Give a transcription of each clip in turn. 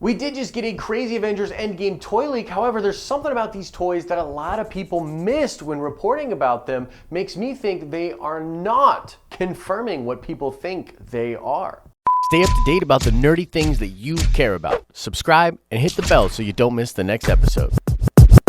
We did just get a crazy Avengers Endgame toy leak. However, there's something about these toys that a lot of people missed when reporting about them. Makes me think they are not confirming what people think they are. Stay up to date about the nerdy things that you care about. Subscribe and hit the bell so you don't miss the next episode.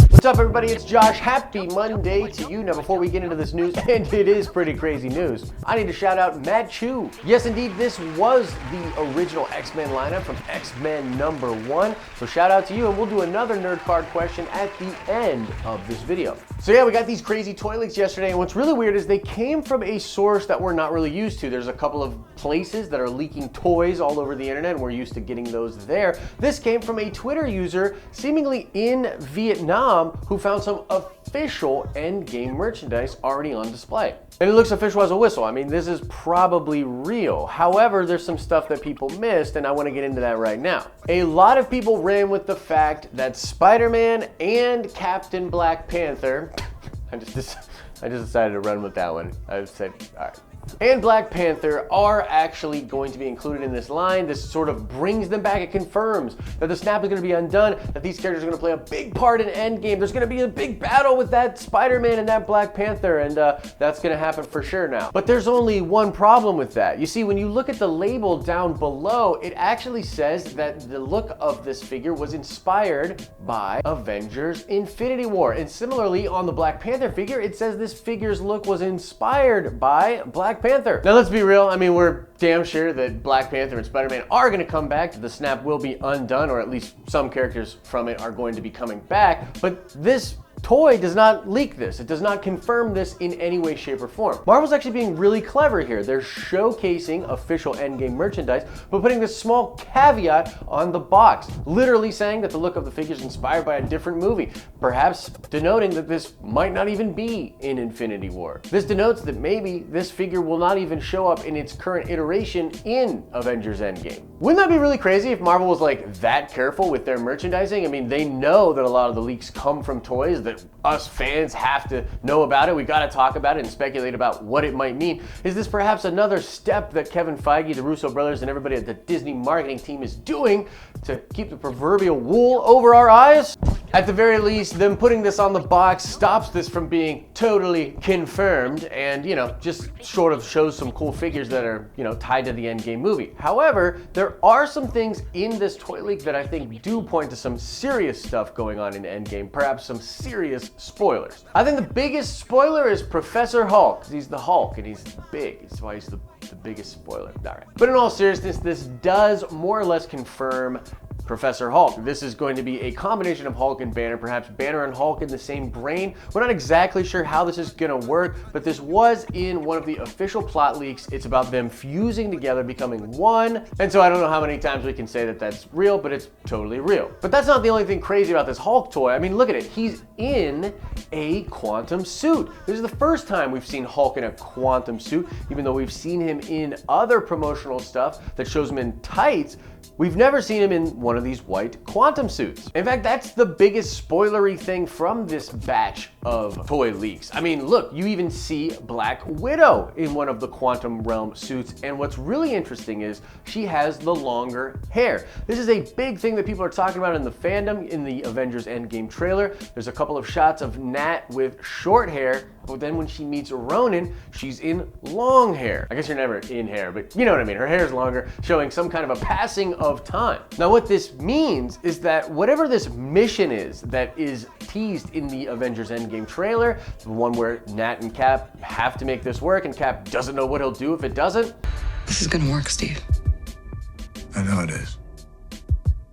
What's up, everybody? It's Josh. Happy Monday to you. Now, before we get into this news, and it is pretty crazy news, I need to shout out Matt Chu. Yes, indeed, this was the original X-Men lineup from X-Men #1. So shout out to you, and we'll do another nerd card question at the end of this video. So yeah, we got these crazy toy leaks yesterday, and what's really weird is they came from a source that we're not really used to. There's a couple of places that are leaking toys all over the internet, and we're used to getting those there. This came from a Twitter user, seemingly in Vietnam, who found some official Endgame merchandise already on display. And it looks official as a whistle. I mean, this is probably real. However, there's some stuff that people missed, and I want to get into that right now. A lot of people ran with the fact that Spider-Man and Captain Black Panther, I just decided to run with that one. I said, all right. And Black Panther are actually going to be included in this line. This sort of brings them back. It confirms that the snap is going to be undone, that these characters are going to play a big part in Endgame. There's going to be a big battle with that Spider-Man and that Black Panther, and that's going to happen for sure now. But there's only one problem with that. You see, when you look at the label down below, it actually says that the look of this figure was inspired by Avengers Infinity War. And similarly, on the Black Panther figure, it says this figure's look was inspired by Black Panther. Now let's be real, I mean, we're damn sure that Black Panther and Spider-Man are going to come back, that the snap will be undone, or at least some characters from it are going to be coming back, but this toy does not leak this. It does not confirm this in any way, shape, or form. Marvel's actually being really clever here. They're showcasing official Endgame merchandise, but putting this small caveat on the box, literally saying that the look of the figure is inspired by a different movie, perhaps denoting that this might not even be in Infinity War. This denotes that maybe this figure will not even show up in its current iteration in Avengers Endgame. Wouldn't that be really crazy if Marvel was like that careful with their merchandising? I mean, they know that a lot of the leaks come from toys that us fans have to know about it. We got to talk about it and speculate about what it might mean. Is this perhaps another step that Kevin Feige, the Russo brothers, and everybody at the Disney marketing team is doing to keep the proverbial wool over our eyes? At the very least, them putting this on the box stops this from being totally confirmed and, you know, just sort of shows some cool figures that are, you know, tied to the Endgame movie. However, there are some things in this toy leak that I think do point to some serious stuff going on in Endgame, perhaps some serious spoilers. I think the biggest spoiler is Professor Hulk, because he's the Hulk and he's big. That's why he's the biggest spoiler. All right. But in all seriousness, this does more or less confirm Professor Hulk. This is going to be a combination of Hulk and Banner, perhaps Banner and Hulk in the same brain. We're not exactly sure how this is going to work, but this was in one of the official plot leaks. It's about them fusing together, becoming one. And so I don't know how many times we can say that that's real, but it's totally real. But that's not the only thing crazy about this Hulk toy. I mean, look at it. He's in a quantum suit. This is the first time we've seen Hulk in a quantum suit, even though we've seen him in other promotional stuff that shows him in tights. We've never seen him in one of these white quantum suits. In fact, that's the biggest spoilery thing from this batch of toy leaks. I mean, look, you even see Black Widow in one of the quantum realm suits, and what's really interesting is she has the longer hair. This is a big thing that people are talking about in the fandom in the Avengers Endgame trailer. There's a couple of shots of Nat with short hair, but then when she meets Ronan, she's in long hair. I guess you're never in hair, but you know what I mean. Her hair is longer, showing some kind of a passing of time. Now, what this means is that whatever this mission is that is teased in the Avengers Endgame trailer, the one where Nat and Cap have to make this work, and Cap doesn't know what he'll do if it doesn't. This is gonna work, Steve. I know it is.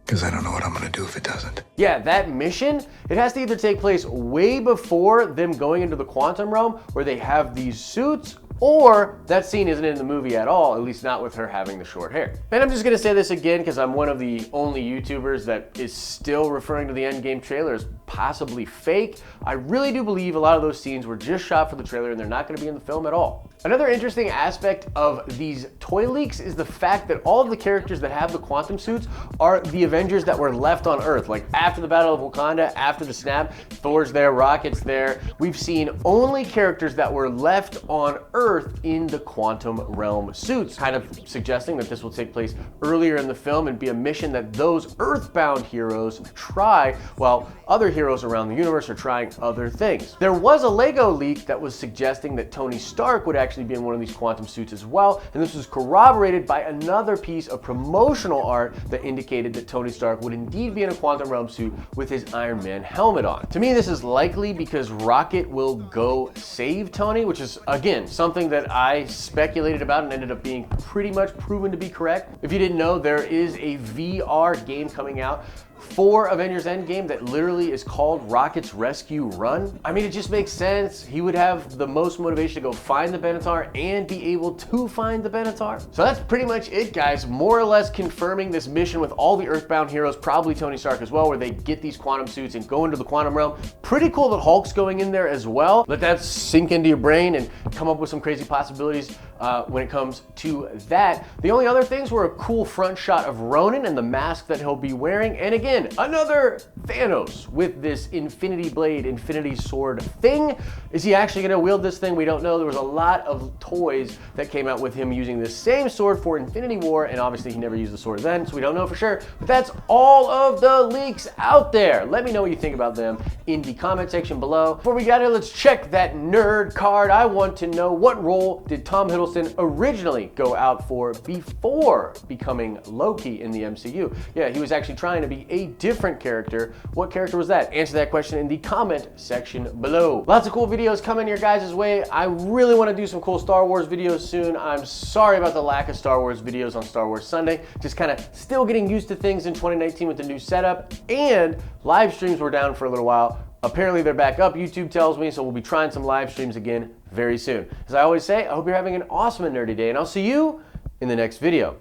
Because I don't know what I'm gonna do if it doesn't. Yeah, that mission, it has to either take place way before them going into the quantum realm where they have these suits, or that scene isn't in the movie at all, at least not with her having the short hair. And I'm just gonna say this again because I'm one of the only YouTubers that is still referring to the Endgame trailer as possibly fake. I really do believe a lot of those scenes were just shot for the trailer and they're not gonna be in the film at all. Another interesting aspect of these toy leaks is the fact that all of the characters that have the quantum suits are the Avengers that were left on Earth. Like after the Battle of Wakanda, after the snap, Thor's there, Rocket's there. We've seen only characters that were left on Earth Earth in the quantum realm suits, kind of suggesting that this will take place earlier in the film and be a mission that those Earthbound heroes try while other heroes around the universe are trying other things. There was a Lego leak that was suggesting that Tony Stark would actually be in one of these quantum suits as well, and this was corroborated by another piece of promotional art that indicated that Tony Stark would indeed be in a quantum realm suit with his Iron Man helmet on. To me, this is likely because Rocket will go save Tony, which is, again, something that I speculated about and ended up being pretty much proven to be correct. If you didn't know, there is a VR game coming out for Avengers Endgame that literally is called Rocket's Rescue Run. I mean, it just makes sense. He would have the most motivation to go find the Benatar and be able to find the Benatar. So that's pretty much it, guys. More or less confirming this mission with all the Earthbound heroes, probably Tony Stark as well, where they get these quantum suits and go into the quantum realm. Pretty cool that Hulk's going in there as well. Let that sink into your brain and come up with some crazy possibilities when it comes to that. The only other things were a cool front shot of Ronan and the mask that he'll be wearing. And again, another Thanos with this Infinity Blade, Infinity Sword thing. Is he actually gonna wield this thing? We don't know. There was a lot of toys that came out with him using this same sword for Infinity War, and obviously he never used the sword then, so we don't know for sure. But that's all of the leaks out there. Let me know what you think about them in the comment section below. Before we get here, let's check that nerd card. I want to know, what role did Tom Hiddleston originally go out for before becoming Loki in the MCU? Yeah, he was actually trying to be a different character. What character was that? Answer that question in the comment section below. Lots of cool videos coming your guys' way. I really want to do some cool Star Wars videos soon. I'm sorry about the lack of Star Wars videos on Star Wars Sunday. Just kind of still getting used to things in 2019 with the new setup, and live streams were down for a little while. Apparently they're back up, YouTube tells me, so we'll be trying some live streams again very soon. As I always say, I hope you're having an awesome and nerdy day, and I'll see you in the next video.